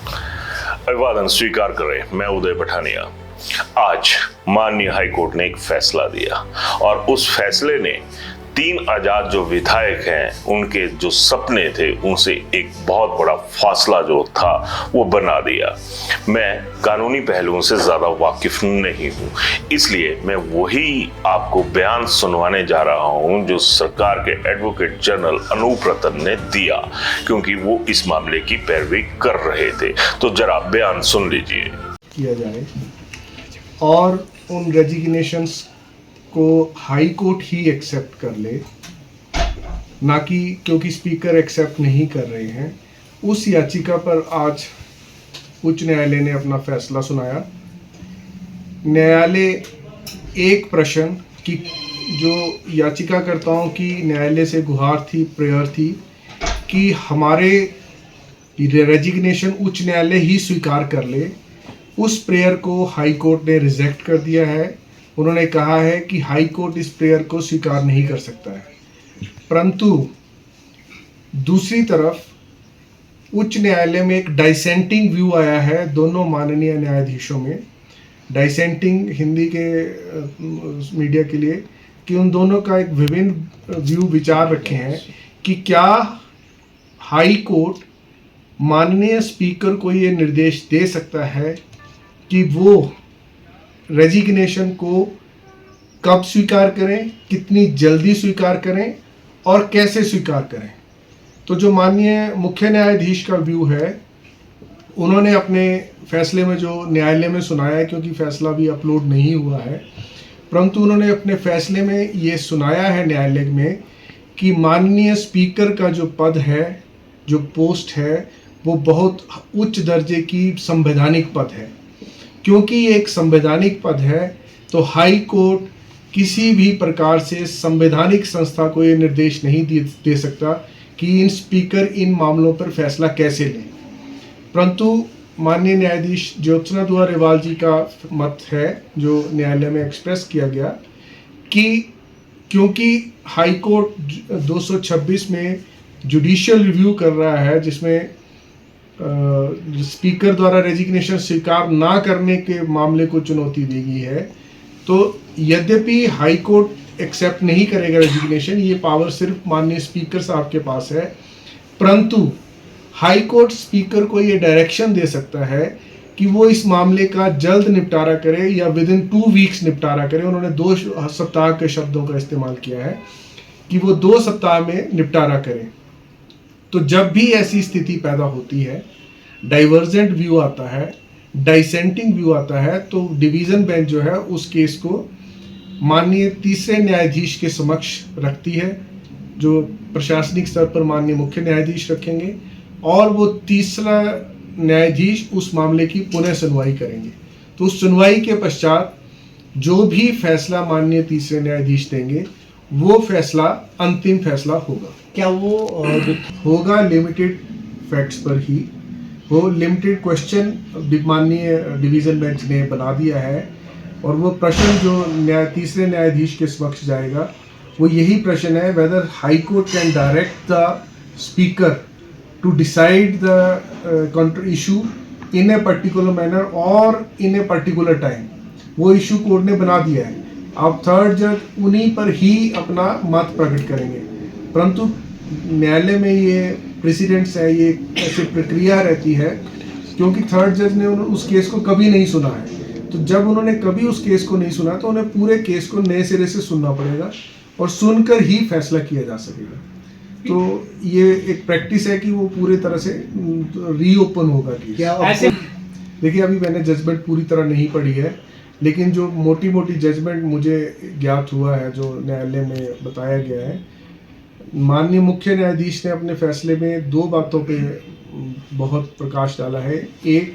अभिवादन स्वीकार करें। मैं उदय पठानिया। आज माननीय हाईकोर्ट ने एक फैसला दिया और उस फैसले ने 3 आजाद जो विधायक हैं उनके जो सपने थे उनसे एक बहुत बड़ा फासला जो था वो बना दिया। मैं कानूनी पहलुओं से ज्यादा वाकिफ नहीं हूं, इसलिए मैं वही आपको बयान सुनवाने जा रहा हूं जो सरकार के एडवोकेट जनरल अनूप रतन ने दिया, क्योंकि वो इस मामले की पैरवी कर रहे थे। तो जरा बयान सुन लीजिए। किया जाए और उन रेजिग्नेशंस को हाई कोर्ट ही एक्सेप्ट कर ले, ना कि क्योंकि स्पीकर एक्सेप्ट नहीं कर रहे हैं। उस याचिका पर आज उच्च न्यायालय ने अपना फैसला सुनाया। न्यायालय एक प्रश्न की जो याचिकाकर्ताओं की न्यायालय से गुहार थी, प्रेयर थी कि हमारे रेजिग्नेशन उच्च न्यायालय ही स्वीकार कर ले, उस प्रेयर को हाई कोर्ट ने रिजेक्ट कर दिया है। उन्होंने कहा है कि हाई कोर्ट इस प्रेयर को स्वीकार नहीं कर सकता है। परंतु दूसरी तरफ उच्च न्यायालय में एक डाइसेंटिंग व्यू आया है दोनों माननीय न्यायाधीशों में। डाइसेंटिंग हिंदी के मीडिया के लिए कि उन दोनों का एक विभिन्न व्यू विचार रखे हैं कि क्या हाई कोर्ट माननीय स्पीकर को ये निर्देश दे सकता है कि वो रेजिग्नेशन को कब स्वीकार करें, कितनी जल्दी स्वीकार करें और कैसे स्वीकार करें। तो जो माननीय मुख्य न्यायाधीश का व्यू है, उन्होंने अपने फैसले में जो न्यायालय में सुनाया है, क्योंकि फैसला भी अपलोड नहीं हुआ है, परंतु उन्होंने अपने फैसले में ये सुनाया है न्यायालय में कि माननीय स्पीकर का जो पद है, जो पोस्ट है, वो बहुत उच्च दर्जे की संवैधानिक पद है। क्योंकि ये एक संवैधानिक पद है तो हाई कोर्ट किसी भी प्रकार से संवैधानिक संस्था को ये निर्देश नहीं दे सकता कि इन स्पीकर इन मामलों पर फैसला कैसे लें। परंतु माननीय न्यायाधीश ज्योत्सना दुआ रेवाल जी का मत है जो न्यायालय में एक्सप्रेस किया गया कि क्योंकि हाई कोर्ट 226 में जुडिशियल रिव्यू कर रहा है, जिसमें स्पीकर द्वारा रेजिग्नेशन स्वीकार ना करने के मामले को चुनौती दी गई है, तो यद्यपि हाई कोर्ट एक्सेप्ट नहीं करेगा रेजिग्नेशन, ये पावर सिर्फ माननीय स्पीकर साहब के पास है, परंतु हाई कोर्ट स्पीकर को ये डायरेक्शन दे सकता है कि वो इस मामले का जल्द निपटारा करे या विद इन 2 वीक्स निपटारा करे। उन्होंने 2 सप्ताह के शब्दों का इस्तेमाल किया है कि वो 2 सप्ताह में निपटारा करें। तो जब भी ऐसी स्थिति पैदा होती है, डाइवर्जेंट व्यू आता है, डाइसेंटिंग व्यू आता है, तो डिवीज़न बेंच जो है उस केस को माननीय तीसरे न्यायाधीश के समक्ष रखती है, जो प्रशासनिक स्तर पर माननीय मुख्य न्यायाधीश रखेंगे, और वो तीसरा न्यायाधीश उस मामले की पुनः सुनवाई करेंगे। तो उस सुनवाई के पश्चात जो भी फैसला माननीय तीसरे न्यायाधीश देंगे वो फैसला अंतिम फैसला होगा। क्या वो होगा लिमिटेड फैक्ट्स पर ही, वो लिमिटेड क्वेश्चन माननीय डिवीज़न बेंच ने बना दिया है, और वो प्रश्न जो तीसरे न्यायाधीश के समक्ष जाएगा वो यही प्रश्न है, whether high court can direct the speaker to decide the counter issue in a particular manner और इन ए पर्टिकुलर टाइम। वो इशू कोर्ट ने बना दिया है, अब थर्ड जज उन्हीं पर ही अपना मत प्रकट करेंगे। परंतु न्यायालय में ये प्रेसिडेंट्स है, ये ऐसी प्रक्रिया रहती है क्योंकि थर्ड जज ने उस केस को कभी नहीं सुना है। तो जब उन्होंने कभी उस केस को नहीं सुना तो उन्हें पूरे केस को नए सिरे से सुनना पड़ेगा और सुनकर ही फैसला किया जा सकेगा। तो ये एक प्रैक्टिस है कि वो पूरे तरह से रीओपन होगा केस। देखिए, अभी मैंने जजमेंट पूरी तरह नहीं पढ़ी है, लेकिन जो मोटी मोटी जजमेंट मुझे ज्ञात हुआ है, जो न्यायालय में बताया गया है, माननीय मुख्य न्यायाधीश ने अपने फैसले में 2 बातों पे बहुत प्रकाश डाला है। एक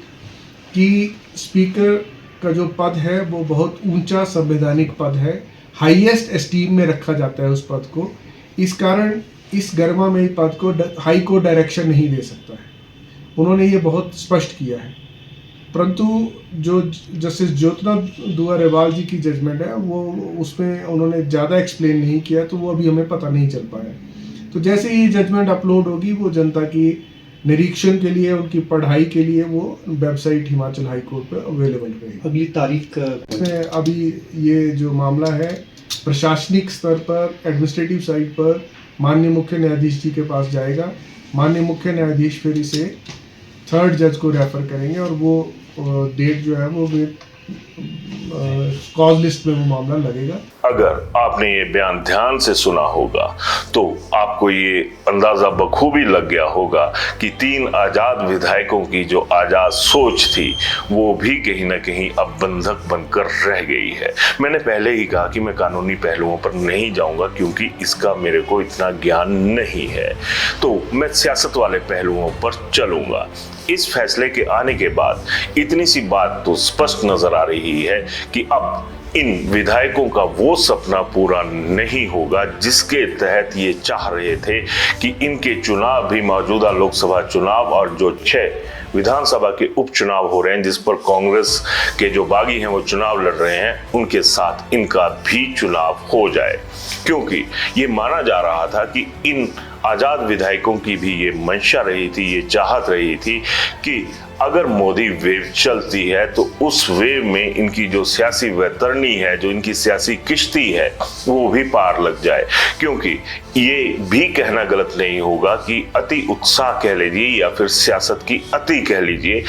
कि स्पीकर का जो पद है वो बहुत ऊंचा संवैधानिक पद है, हाईएस्ट एस्टीम में रखा जाता है उस पद को। इस कारण इस गरिमा में पद को हाई कोर्ट डायरेक्शन नहीं दे सकता है, उन्होंने ये बहुत स्पष्ट किया है। परंतु जो जस्टिस ज्योत्सना दुआ रेवाल जी की जजमेंट है वो उसमें उन्होंने ज़्यादा एक्सप्लेन नहीं किया, तो वो अभी हमें पता नहीं चल पाया। तो जैसे ही जजमेंट अपलोड होगी वो जनता की निरीक्षण के लिए, उनकी पढ़ाई के लिए वो वेबसाइट हिमाचल हाई कोर्ट पर अवेलेबल रहेगी। अगली तारीख का इसमें अभी ये जो मामला है प्रशासनिक स्तर पर, एडमिनिस्ट्रेटिव साइड पर माननीय मुख्य न्यायाधीश जी के पास जाएगा। माननीय मुख्य न्यायाधीश फिर इसे 3rd जज को रेफर करेंगे और वो डेट जो है वो कॉज लिस्ट में वो मामला लगेगा। अगर आपने ये बयान ध्यान से सुना होगा तो आपको ये अंदाजा बखूबी लग गया होगा कि 3 आजाद विधायकों की जो आजाद सोच थी वो भी कहीं ना कहीं अब बंधक बनकर रह गई है। मैंने पहले ही कहा कि मैं कानूनी पहलुओं पर नहीं जाऊंगा क्योंकि इसका मेरे को इतना ज्ञान नहीं है, तो मैं सियासत वाले पहलुओं पर चलूंगा। इस फैसले के आने के बाद इतनी सी बात तो स्पष्ट नजर आ रही है कि अब इन विधायकों का वो सपना पूरा नहीं होगा जिसके तहत ये चाह रहे थे कि इनके चुनाव भी मौजूदा लोकसभा चुनाव और जो 6 विधानसभा के उपचुनाव हो रहे हैं जिस पर कांग्रेस के जो बागी हैं वो चुनाव लड़ रहे हैं, उनके साथ इनका भी चुनाव हो जाए। क्योंकि ये माना जा रहा था कि इन आजाद विधायकों की भी ये मंशा रही थी, ये चाहत रही थी कि अगर मोदी वेव चलती है तो उस वेव में इनकी जो सियासी वैतरणी है, जो इनकी सियासी किश्ती है, वो भी पार लग जाए। क्योंकि ये भी कहना गलत नहीं होगा कि अति उत्साह कह लीजिए या फिर सियासत की अति कह लीजिए,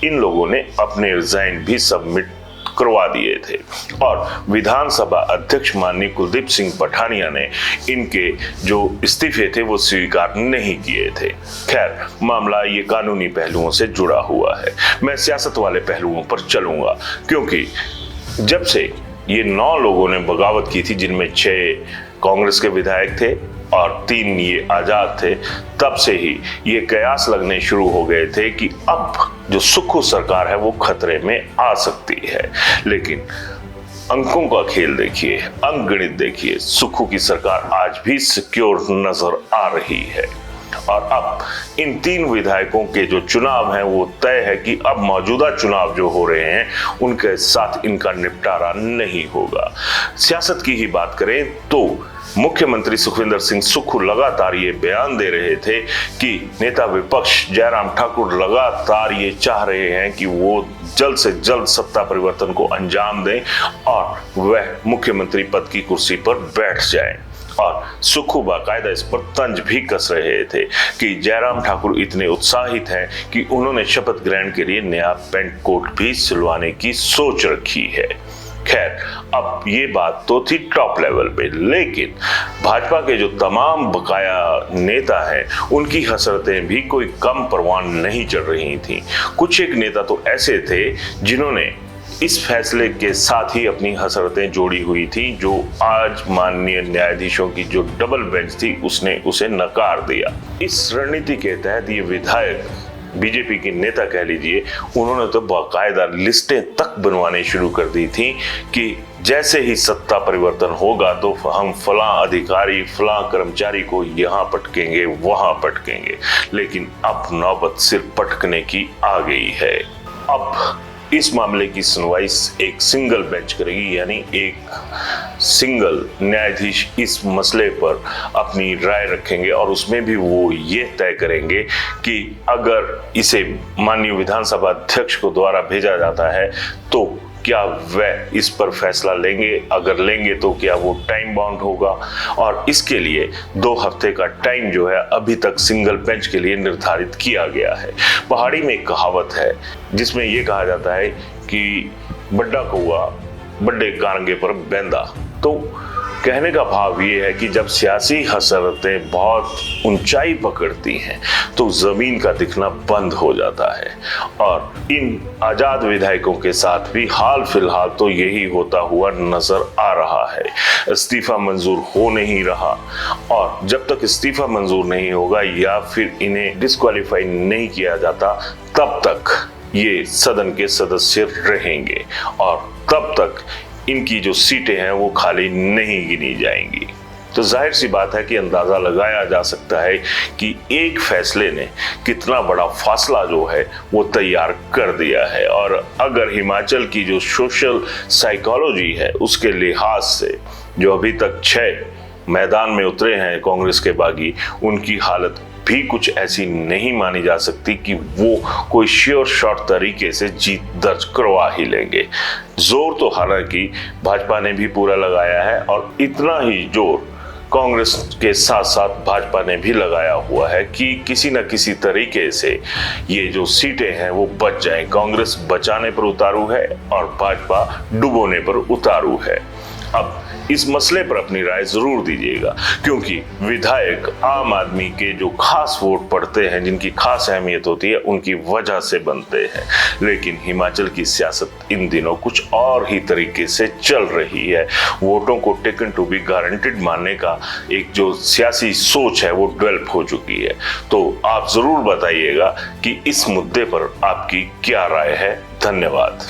इन लोगों ने अपने रिजाइन भी सबमिट करवा दिए थे और विधानसभा अध्यक्ष माननीय कुलदीप सिंह पठानिया ने इनके जो इस्तीफे थे वो स्वीकार नहीं किए थे। खैर, मामला ये कानूनी पहलुओं से जुड़ा हुआ है। मैं सियासत वाले पहलुओं पर चलूंगा क्योंकि जब से ये 9 लोगों ने बगावत की थी, जिनमें 6 कांग्रेस के विधायक थे और 3 ये आजाद थे, तब से ही ये कयास लगने शुरू हो गए थे कि अब जो सुक्खू सरकार है वो खतरे में आ सकती है। लेकिन अंकों का खेल देखिए, अंकगणित देखिए, सुक्खू की सरकार आज भी सिक्योर नजर आ रही है और अब इन 3 विधायकों के जो चुनाव हैं वो तय है कि अब मौजूदा चुनाव जो हो रहे हैं उनके साथ इनका निपटारा नहीं होगा। सियासत की ही बात करें तो मुख्यमंत्री सुखविंदर सिंह सुक्खू लगातार ये बयान दे रहे थे कि नेता विपक्ष जयराम ठाकुर लगातार ये चाह रहे हैं कि वो जल्द से जल्द सत्ता परिवर्तन को अंजाम दें और वह मुख्यमंत्री पद की कुर्सी पर बैठ जाएं। और सुक्खू बाकायदा इस पर तंज भी कस रहे थे कि जयराम ठाकुर इतने उत्साहित हैं कि उन्होंने शपथ ग्रहण के लिए नया पेंट कोट भी सिलवाने की सोच रखी है। खैर, अब ये बात तो थी टॉप लेवल पे, लेकिन भाजपा के जो तमाम बकाया नेता हैं उनकी हसरतें भी कोई कम परवान नहीं चढ़ रही थी। कुछ एक नेता तो ऐसे थे जिन्होंने इस फैसले के साथ ही अपनी हसरतें जोड़ी हुई थी, जो आज माननीय न्यायाधीशों की जो डबल बेंच थी उसने उसे नकार दिया। इस रणनीति के तहत ये विधायक, बीजेपी के नेता कह लीजिए, उन्होंने तो बाकायदा लिस्टें तक बनवाने शुरू कर दी थी कि जैसे ही सत्ता परिवर्तन होगा तो हम फलां अधिकारी, फलां कर्मचारी को यहाँ पटकेंगे, वहां पटकेंगे। लेकिन अब नौबत सिर्फ पटकने की आ गई है। अब इस मामले की सुनवाई एक सिंगल बेंच करेगी, यानी एक सिंगल न्यायाधीश इस मसले पर अपनी राय रखेंगे और उसमें भी वो ये तय करेंगे कि अगर इसे माननीय विधानसभा अध्यक्ष को द्वारा भेजा जाता है तो क्या वह इस पर फैसला लेंगे, अगर लेंगे तो क्या वो टाइम बाउंड होगा। और इसके लिए 2 हफ्ते का टाइम जो है अभी तक सिंगल बेंच के लिए निर्धारित किया गया है। पहाड़ी में एक कहावत है जिसमें यह कहा जाता है कि बड्डा कौआ बड्डे कांगे पर बैंदा। तो कहने का भाव ये है कि जब सियासी हसरतें बहुत ऊंचाई पकड़ती हैं तो जमीन का दिखना बंद हो जाता है और इन आजाद विधायकों के साथ भी हाल फिलहाल तो यही होता हुआ नजर आ रहा है। इस्तीफा मंजूर हो नहीं रहा और जब तक इस्तीफा मंजूर नहीं होगा या फिर इन्हें डिस्क्वालीफाई नहीं किया जाता तब तक ये सदन के सदस्य रहेंगे और तब तक इनकी जो सीटें हैं वो खाली नहीं गिनी जाएंगी। तो जाहिर सी बात है कि अंदाजा लगाया जा सकता है कि एक फैसले ने कितना बड़ा फासला जो है वो तैयार कर दिया है। और अगर हिमाचल की जो सोशल साइकोलॉजी है उसके लिहाज से जो अभी तक 6 मैदान में उतरे हैं कांग्रेस के बागी, उनकी हालत भी कुछ ऐसी नहीं मानी जा सकती कि वो कोई श्योर शॉर्ट तरीके से जीत दर्ज करवा ही लेंगे। जोर तो हालांकि भाजपा ने भी पूरा लगाया है और इतना ही जोर कांग्रेस के साथ साथ भाजपा ने भी लगाया हुआ है कि किसी न किसी तरीके से ये जो सीटें हैं वो बच जाएं। कांग्रेस बचाने पर उतारू है और भाजपा डुबोने पर उतारू है। अब इस मसले पर अपनी राय जरूर दीजिएगा, क्योंकि विधायक आम आदमी के जो खास वोट पड़ते हैं, जिनकी खास अहमियत होती है, उनकी वजह से बनते हैं। लेकिन हिमाचल की सियासत इन दिनों कुछ और ही तरीके से चल रही है। वोटों को टेकन टू बी गारंटेड मानने का एक जो सियासी सोच है वो डेवलप हो चुकी है। तो आप जरूर बताइएगा कि इस मुद्दे पर आपकी क्या राय है। धन्यवाद।